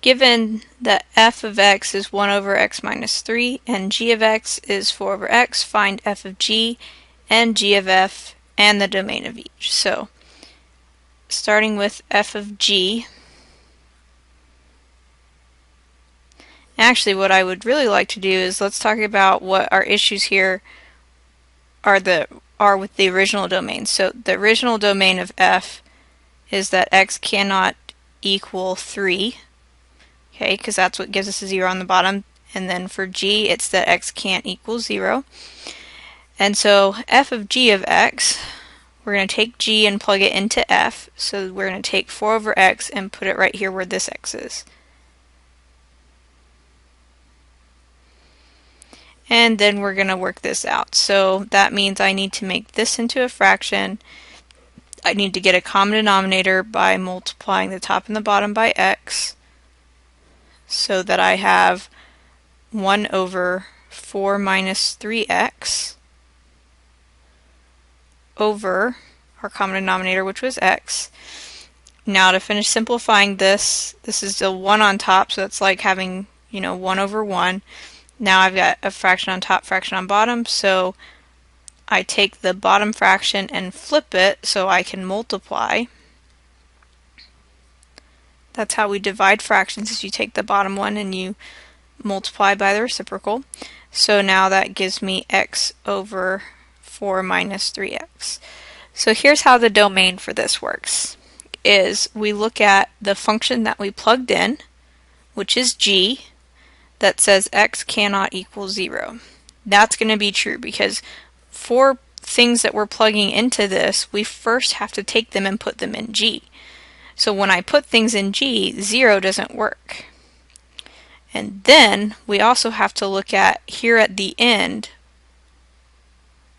given that f of x is 1 over x minus 3 and g of x is 4 over x, find f of g and g of f and the domain of each. So starting with f of g, actually what I would really like to do is let's talk about what our issues here are with the original domain. So the original domain of f is that x cannot equal 3, okay, because that's what gives us a 0 on the bottom. And then for g, it's that x can't equal 0. And so f of g of x, we're going to take g and plug it into f. So we're going to take 4 over x and put it right here where this x is. And then we're going to work this out. So that means I need to make this into a fraction. I need to get a common denominator by multiplying the top and the bottom by x, so that I have 1 over 4 minus 3x over our common denominator, which was x. Now to finish simplifying this is still 1 on top, so it's like having, 1 over 1. Now I've got a fraction on top, fraction on bottom, so I take the bottom fraction and flip it so I can multiply. That's how we divide fractions, is you take the bottom one and you multiply by the reciprocal. So now that gives me x over 4 minus 3x. So here's how the domain for this works. Is we look at the function that we plugged in, which is g, that says x cannot equal 0. That's going to be true because for things that we're plugging into this, we first have to take them and put them in g. So when I put things in g, 0 doesn't work. And then we also have to look at here at the end,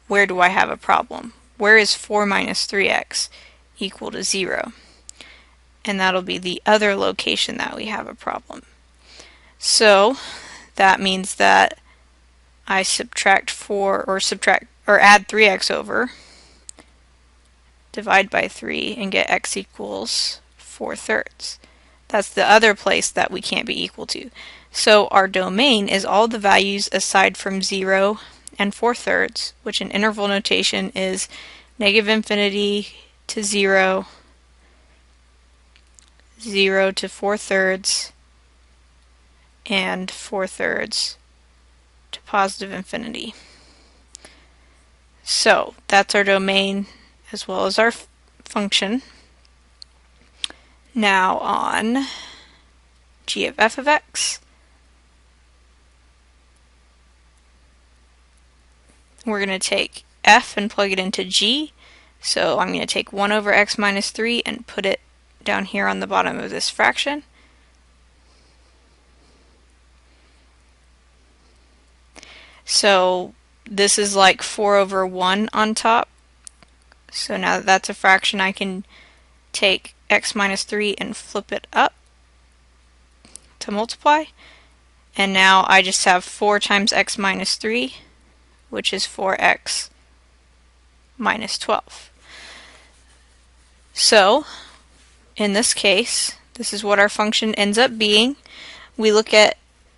where do I have a problem? Where is 4 minus 3x equal to 0? And that'll be the other location that we have a problem. So that means that I subtract 4 or add 3x over, divide by 3, and get x equals 4/3. That's the other place that we can't be equal to. So our domain is all the values aside from 0 and 4/3, which in interval notation is -infinity to 0, 0 to 4/3, and 4/3 to positive infinity. So that's our domain as well as our function. Now on g of f of x, we're going to take f and plug it into g. So I'm going to take 1 over x minus 3 and put it down here on the bottom of this fraction. So this is like 4 over 1 on top. So now that that's a fraction, I can take x minus 3 and flip it up to multiply. And now I just have 4 times x minus 3, which is 4x minus 12. So in this case, this is what our function ends up being. We look at,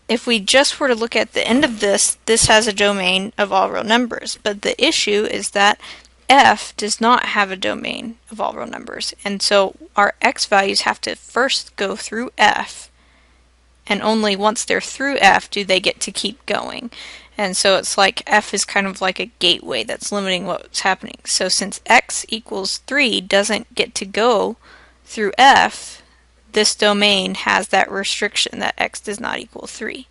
if we just were to look at the end of this, this has a domain of all real numbers. But the issue is that f does not have a domain of all real numbers. And so our x values have to first go through f. And only once they're through f do they get to keep going. And so it's like f is kind of like a gateway that's limiting what's happening. So since x equals 3 doesn't get to go through f, this domain has that restriction that x does not equal 3.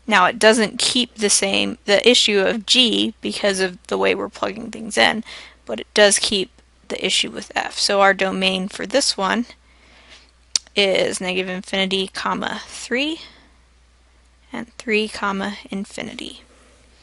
Now it doesn't keep the issue of g because of the way we're plugging things in, but it does keep the issue with f. So our domain for this one is -infinity, 3, and 3, infinity.